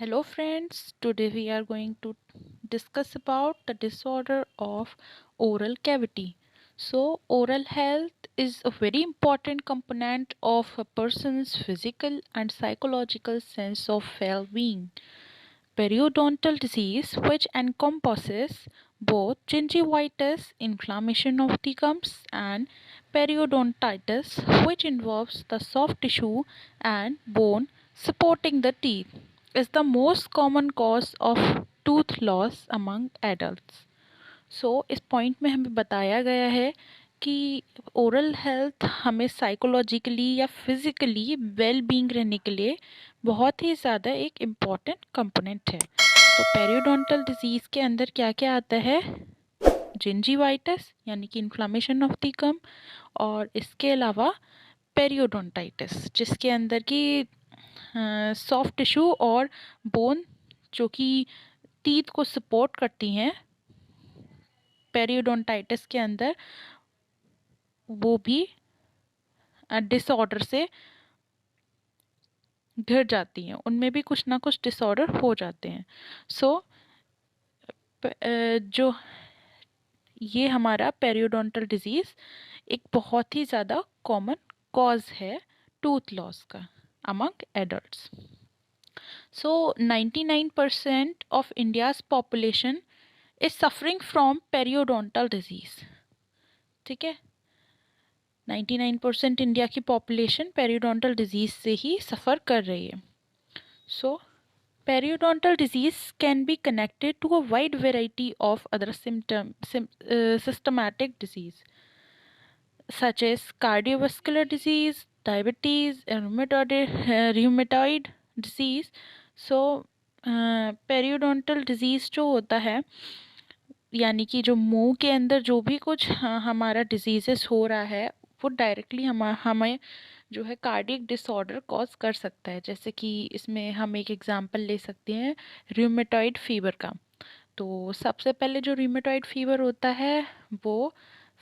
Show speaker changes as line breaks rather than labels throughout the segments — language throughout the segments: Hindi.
Hello friends, today we are going to discuss about the disorder of oral cavity. So oral health is a very important component of a person's physical and psychological sense of well-being. Periodontal disease, which encompasses both gingivitis, inflammation of the gums, and periodontitis, which involves the soft tissue and bone supporting the teeth, is the most common cause of tooth loss among adults. इस पॉइंट में हमें बताया गया है कि ओरल हेल्थ हमें साइकोलॉजिकली या फिज़िकली वेल बीइंग रहने के लिए बहुत ही ज़्यादा एक इम्पॉर्टेंट कंपोनेंट है। तो पेरियोडोंटल डिजीज़ के अंदर क्या क्या आता है? जिंजीवाइटिस यानी कि इन्फ्लामेशन ऑफ द गम, और इसके अलावा पेरियोडोंटाइटिस जिसके अंदर की सॉफ्ट टिश्यू और बोन जो कि टीथ को सपोर्ट करती हैं, पेरियोडोंटाइटिस के अंदर वो भी डिसऑर्डर से घिर जाती हैं, उनमें भी कुछ ना कुछ डिसऑर्डर हो जाते हैं। जो ये हमारा पेरियोडोंटल डिजीज़ एक बहुत ही ज़्यादा कॉमन कॉज है टूथ लॉस का among adults. 99% of India's population is suffering from periodontal disease। ठीक है, 99% इंडिया की पॉपुलेशन पेरियोडोंटल डिजीज़ से ही सफ़र कर रही है। Periodontal disease can be connected to a wide variety of other systematic disease such as cardiovascular disease, diabetes, and rheumatoid disease। Periodontal disease जो होता है यानी कि जो मुंह के अंदर जो भी कुछ हमारा डिजीज़ेस हो रहा है वो डायरेक्टली हमें जो है कार्डियक डिसऑर्डर कॉज कर सकता है। जैसे कि इसमें हम एक एग्जांपल ले सकते हैं रूमेटॉइड फीवर का। तो सबसे पहले जो रूमेटॉइड फीवर होता है वो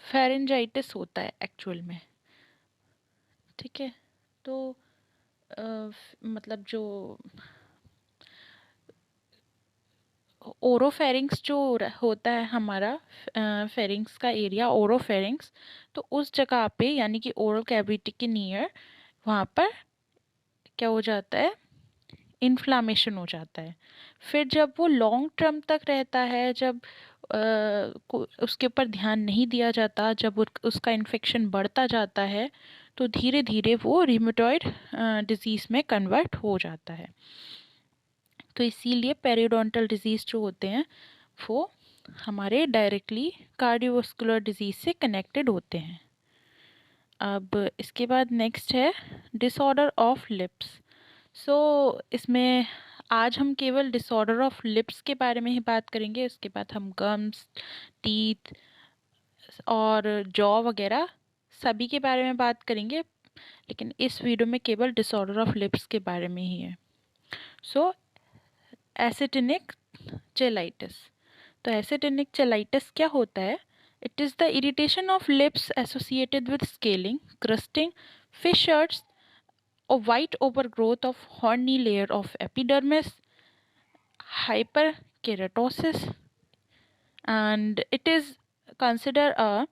फेरेंजाइटिस होता है एक्चुअल में। ठीक है, तो मतलब जो ओरोफेरिंग्स जो होता है हमारा फेरिंग्स का एरिया ओरोफेरिंग्स, तो उस जगह पे यानी कि ओरल कैविटी के नियर वहाँ पर क्या हो जाता है, इन्फ्लामेशन हो जाता है। फिर जब वो लॉन्ग टर्म तक रहता है, जब उसके ऊपर ध्यान नहीं दिया जाता, जब उसका इन्फेक्शन बढ़ता जाता है तो धीरे धीरे वो रिमेटॉइड डिजीज़ में कन्वर्ट हो जाता है। तो इसीलिए पेरियोडोंटल डिजीज़ जो होते हैं वो हमारे डायरेक्टली कार्डियोवास्कुलर डिजीज़ से कनेक्टेड होते हैं। अब इसके बाद नेक्स्ट है डिसऑर्डर ऑफ लिप्स। इसमें आज हम केवल डिसऑर्डर ऑफ लिप्स के बारे में ही बात करेंगे। उसके बाद हम गम्स, टीथ और जॉ वगैरह सभी के बारे में बात करेंगे, लेकिन इस वीडियो में केवल डिसऑर्डर ऑफ लिप्स के बारे में ही है। एसिटिनिक चेलाइटिस। तो एसिटिनिक चेलाइटिस क्या होता है? It is the irritation of lips associated with scaling, crusting, fissures, a white overgrowth of horny layer of epidermis, hyperkeratosis, and it is considered a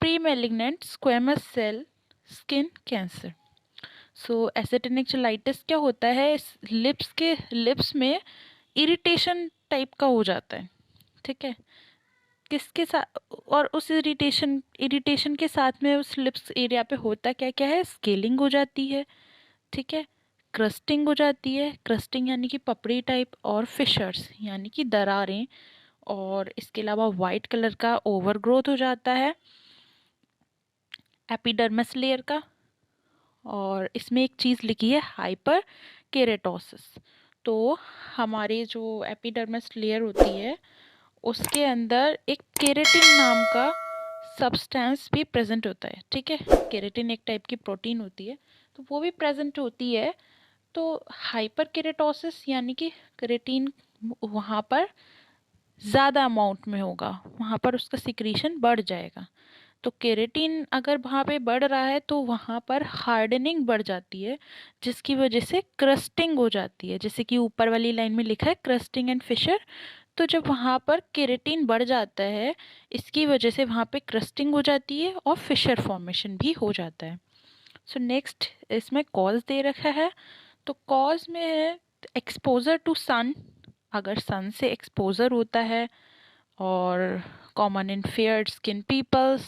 pre-malignant squamous cell skin cancer। एसिटिनिक cheilitis क्या होता है? लिप्स में इरिटेशन टाइप का हो जाता है। ठीक है, किसके साथ? और उस इरिटेशन के साथ में उस लिप्स एरिया पे होता क्या क्या है? स्केलिंग हो जाती है। ठीक है, क्रस्टिंग हो जाती है, क्रस्टिंग यानी कि पपड़ी टाइप, और फिशर्स यानी कि दरारें, और इसके अलावा वाइट कलर का ओवरग्रोथ हो जाता है एपिडर्मिस लेयर का। और इसमें एक चीज़ लिखी है हाइपर केरेटोसिस। तो हमारे जो एपिडर्मिस लेयर होती है उसके अंदर एक केरेटिन नाम का सब्सटेंस भी प्रेजेंट होता है। ठीक है, केरेटिन एक टाइप की प्रोटीन होती है, तो वो भी प्रेजेंट होती है। तो हाइपर केरेटोसिस यानी कि केरेटिन वहाँ पर ज़्यादा अमाउंट में होगा, वहाँ पर उसका सिक्रीशन बढ़ जाएगा। तो केरेटिन अगर वहाँ पे बढ़ रहा है तो वहाँ पर हार्डनिंग बढ़ जाती है, जिसकी वजह से क्रस्टिंग हो जाती है, जैसे कि ऊपर वाली लाइन में लिखा है क्रस्टिंग एंड फिशर। तो जब वहाँ पर केरेटिन बढ़ जाता है, इसकी वजह से वहाँ पे क्रस्टिंग हो जाती है और फिशर फॉर्मेशन भी हो जाता है। सो नेक्स्ट इसमें कॉज दे रखा है। तो कॉज में है एक्सपोजर टू सन, अगर सन से एक्सपोजर होता है, or common in fair skinned peoples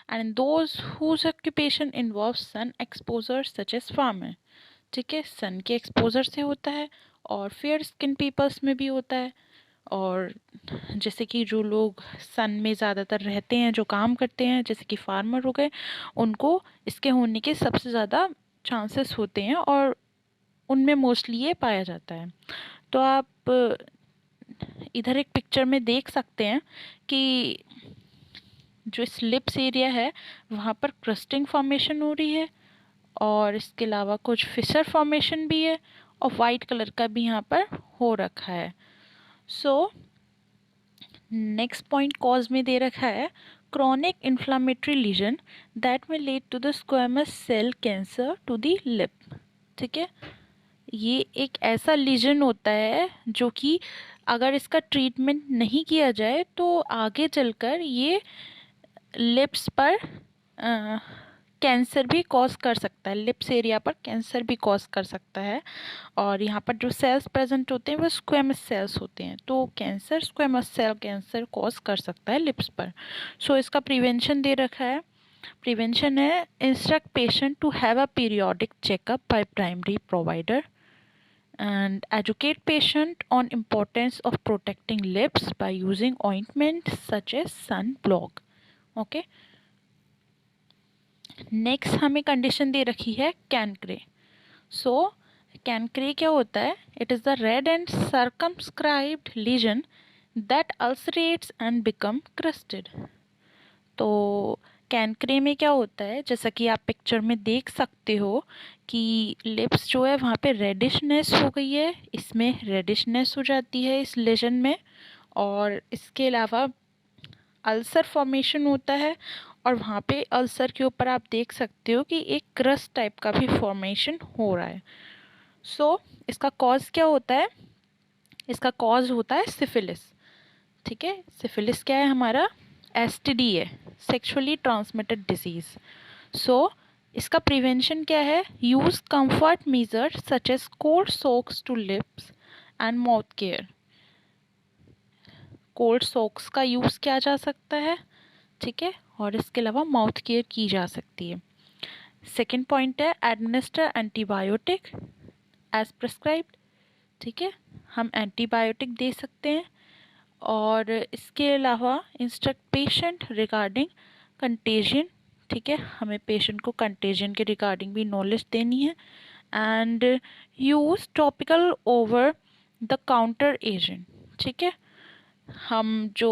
and those whose occupation involves sun exposure such as farmer। ठीक है, सन के एक्सपोजर से होता है और फेयर स्किन पीपल्स में भी होता है। और जैसे कि जो लोग सन में ज़्यादातर रहते हैं, जो काम करते हैं, जैसे कि फार्मर हो गए, उनको इसके होने के सबसे ज़्यादा चांसेस होते हैं और उनमें मोस्टली ये पाया जाता है। तो आप इधर एक पिक्चर में देख सकते हैं कि जो स्लिप्स एरिया है वहाँ पर क्रस्टिंग फॉर्मेशन हो रही है और इसके अलावा कुछ फिशर फॉर्मेशन भी है और वाइट कलर का भी यहाँ पर हो रखा है। सो नेक्स्ट पॉइंट कॉज में दे रखा है chronic inflammatory lesion that may lead to the squamous cell cancer to the lip। ठीक है, ये एक ऐसा लीजन होता है जो कि अगर इसका ट्रीटमेंट नहीं किया जाए तो आगे चलकर ये लिप्स पर कैंसर भी कॉज कर सकता है, लिप्स एरिया पर कैंसर भी कॉज कर सकता है। और यहाँ पर जो सेल्स प्रेजेंट होते हैं वो स्क्वेमस सेल्स होते हैं, तो cancer squamous cell cancer cause कर सकता है लिप्स पर। सो इसका प्रिवेंशन दे रखा है। प्रिवेंशन है instruct patient to have a periodic checkup by primary provider and educate patient on importance of protecting lips by using ointments such as sunblock। okay, next हमें कंडीशन दे रखी है कैनक्रे। सो कैनक्रे क्या होता है? It is the red and circumscribed lesion that ulcerates and become crusted. तो कैनक्रे में क्या होता है, जैसा कि आप पिक्चर में देख सकते हो कि लिप्स जो है वहाँ पे रेडिशनेस हो गई है, इसमें रेडिशनेस हो जाती है इस लेजन में। और इसके अलावा अल्सर फॉर्मेशन होता है और वहाँ पे अल्सर के ऊपर आप देख सकते हो कि एक क्रस्ट टाइप का भी फॉर्मेशन हो रहा है। सो इसका कॉज क्या होता है? इसका कॉज होता है सिफिलिस। ठीक है, सिफिलिस क्या है हमारा? एसटीडी है, सेक्सुअली ट्रांसमिटेड डिजीज। सो इसका प्रिवेंशन क्या है? Use comfort measure such as cold soaks to lips and mouth care. Cold soaks का यूज़ किया जा सकता है, ठीक है, और इसके अलावा माउथ केयर की जा सकती है। सेकेंड पॉइंट है एडमिनिस्टर एंटीबायोटिक एज प्रिस्क्राइब्ड। ठीक है, हम एंटीबायोटिक दे सकते हैं। और इसके अलावा इंस्ट्रक्ट पेशेंट रिगार्डिंग कंटेजियन। ठीक है, हमें पेशेंट को कंटेजियन के रिगार्डिंग भी नॉलेज देनी है। And use topical over the counter agent. ठीक है, हम जो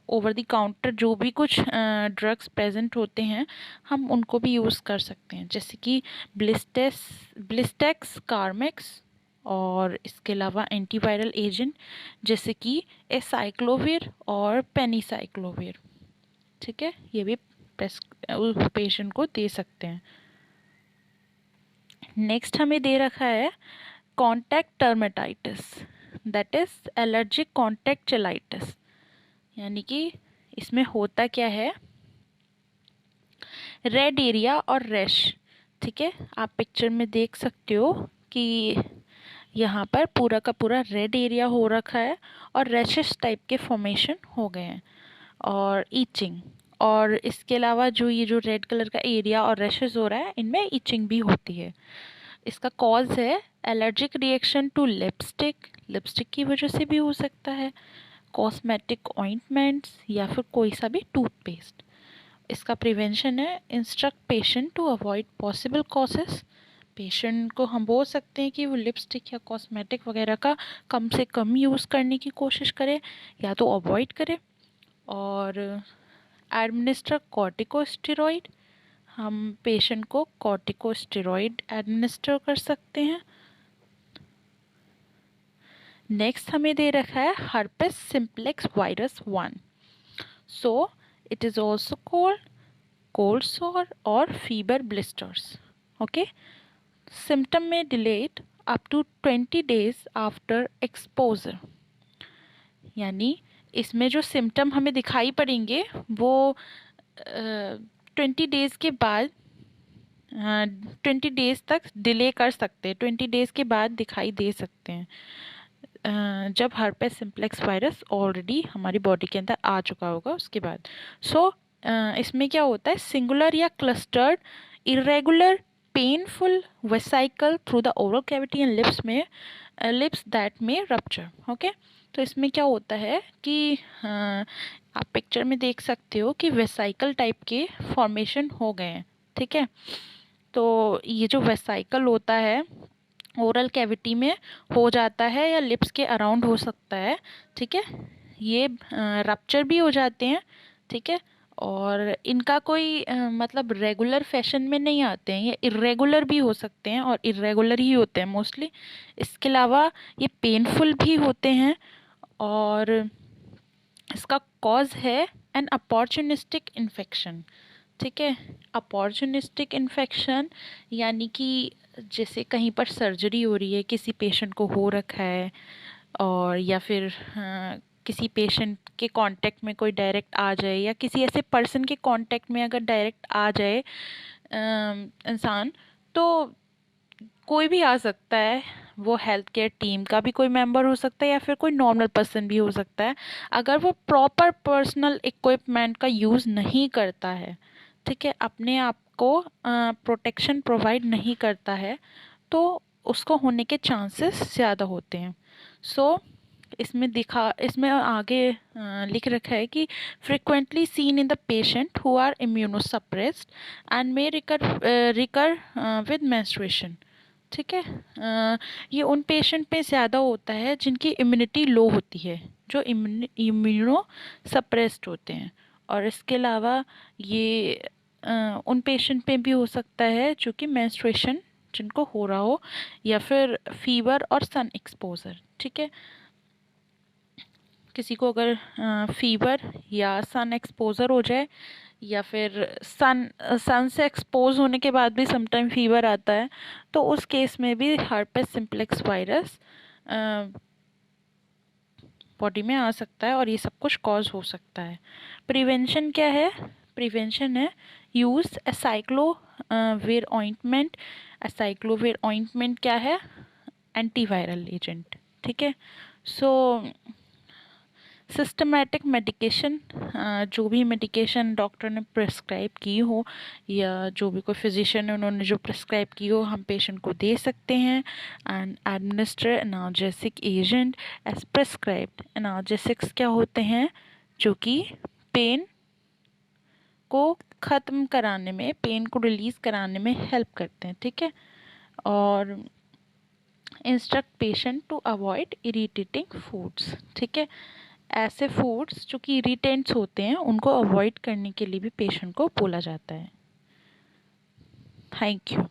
ओवर द काउंटर जो भी कुछ ड्रग्स प्रेजेंट होते हैं हम उनको भी यूज़ कर सकते हैं, जैसे कि ब्लिस्टेक्स, कार्मेक्स, और इसके अलावा एंटीवायरल एजेंट जैसे कि एसाइक्लोविर और पेनिसाइक्लोविर। ठीक है, ये भी पेशेंट को दे सकते हैं। नेक्स्ट हमें दे रखा है contact dermatitis, that is allergic contact cheilitis. यानी कि इसमें होता क्या है? रेड एरिया और रैश। ठीक है, आप पिक्चर में देख सकते हो कि यहाँ पर पूरा का पूरा रेड एरिया हो रखा है और रैशेस टाइप के फॉर्मेशन हो गए हैं और ईचिंग। और इसके अलावा जो ये जो रेड कलर का एरिया और रैशेस हो रहा है इनमें ईचिंग भी होती है। इसका कॉज है allergic reaction to lipstick, lipstick की वजह से भी हो सकता है, कॉस्मेटिक ऑइंटमेंट्स या फिर कोई सा भी टूथपेस्ट। इसका प्रिवेंशन है instruct patient to avoid possible causes. Patient को हम बोल सकते हैं कि वो लिपस्टिक या कॉस्मेटिक वगैरह का कम से कम यूज़ करने की कोशिश करे या तो अवॉइड करे। और एडमिनिस्टर कॉर्टिकोस्टेरॉइड, हम पेशेंट को कॉर्टिकोस्टेरॉइड एडमिनिस्टर कर सकते हैं। नेक्स्ट हमें दे रखा है herpes simplex virus 1। So it is also called cold sore or fever blisters. Okay, symptom may delayed up to 20 days after exposure. यानी इसमें जो सिम्टम हमें दिखाई पड़ेंगे वो 20 डेज के बाद 20 डेज तक डिले कर सकते हैं, 20 डेज के बाद दिखाई दे सकते हैं जब हर्पेस सिम्प्लेक्स वायरस ऑलरेडी हमारी बॉडी के अंदर आ चुका होगा उसके बाद। इसमें क्या होता है, सिंगुलर या clustered irregular painful vesicle through the oral cavity and lips that में रप्चर। ओके, तो इसमें क्या होता है कि आप पिक्चर में देख सकते हो कि वेसाइकल टाइप के फॉर्मेशन हो गए हैं। ठीक है, तो ये जो वेसाइकल होता है ओरल कैविटी में हो जाता है या लिप्स के अराउंड हो सकता है। ठीक है, ये रप्चर भी हो जाते हैं। ठीक है, और इनका कोई मतलब रेगुलर फैशन में नहीं आते हैं, ये इरेगुलर भी हो सकते हैं और इरेगुलर ही होते हैं मोस्टली। इसके अलावा ये पेनफुल भी होते हैं और इसका कॉज है एन अपॉर्चुनिस्टिक इन्फेक्शन। ठीक है, अपॉर्चुनिस्टिक इन्फेक्शन यानी कि जैसे कहीं पर सर्जरी हो रही है, किसी पेशेंट को हो रखा है और या फिर किसी पेशेंट के कांटेक्ट में कोई डायरेक्ट आ जाए या किसी ऐसे पर्सन के कांटेक्ट में अगर डायरेक्ट आ जाए इंसान, तो कोई भी आ सकता है, वो हेल्थ केयर टीम का भी कोई मेंबर हो सकता है या फिर कोई नॉर्मल पर्सन भी हो सकता है। अगर वो प्रॉपर पर्सनल इक्विपमेंट का यूज़ नहीं करता है, ठीक है, अपने आप को प्रोटेक्शन प्रोवाइड नहीं करता है, तो उसको होने के चांसेस ज़्यादा होते हैं। इसमें आगे लिख रखा है कि frequently seen in the patient who are immunosuppressed and may recur with menstruation. ठीक है, ये उन पेशेंट पे ज़्यादा होता है जिनकी इम्यूनिटी लो होती है, जो इम्यूनो सप्रेस्ड होते हैं। और इसके अलावा ये उन पेशेंट पे भी हो सकता है जो कि मेंस्ट्रुएशन जिनको हो रहा हो या फिर फीवर और सन एक्सपोजर। ठीक है, किसी को अगर फीवर या सन एक्सपोजर हो जाए या फिर सन से एक्सपोज होने के बाद भी समटाइम फीवर आता है, तो उस केस में भी हर्पेस सिम्प्लेक्स वायरस बॉडी में आ सकता है और ये सब कुछ कॉज हो सकता है। प्रिवेंशन क्या है? प्रिवेंशन है use acyclovir ointment. Acyclovir ointment क्या है? Antiviral agent. ठीक है, सिस्टमैटिक मेडिकेशन, जो भी मेडिकेशन डॉक्टर ने प्रिस्क्राइब की हो या जो भी कोई फिजिशियन है उन्होंने जो प्रिस्क्राइब की हो, हम पेशेंट को दे सकते हैं। And administer analgesic agent as prescribed. Analgesics क्या होते हैं? जो कि पेन को ख़त्म कराने में, पेन को रिलीज़ कराने में हेल्प करते हैं। ठीक है, और instruct patient to avoid irritating foods. ठीक है, ऐसे फूड्स जो कि इरिटेंट्स होते हैं उनको अवॉइड करने के लिए भी पेशेंट को बोला जाता है। Thank you.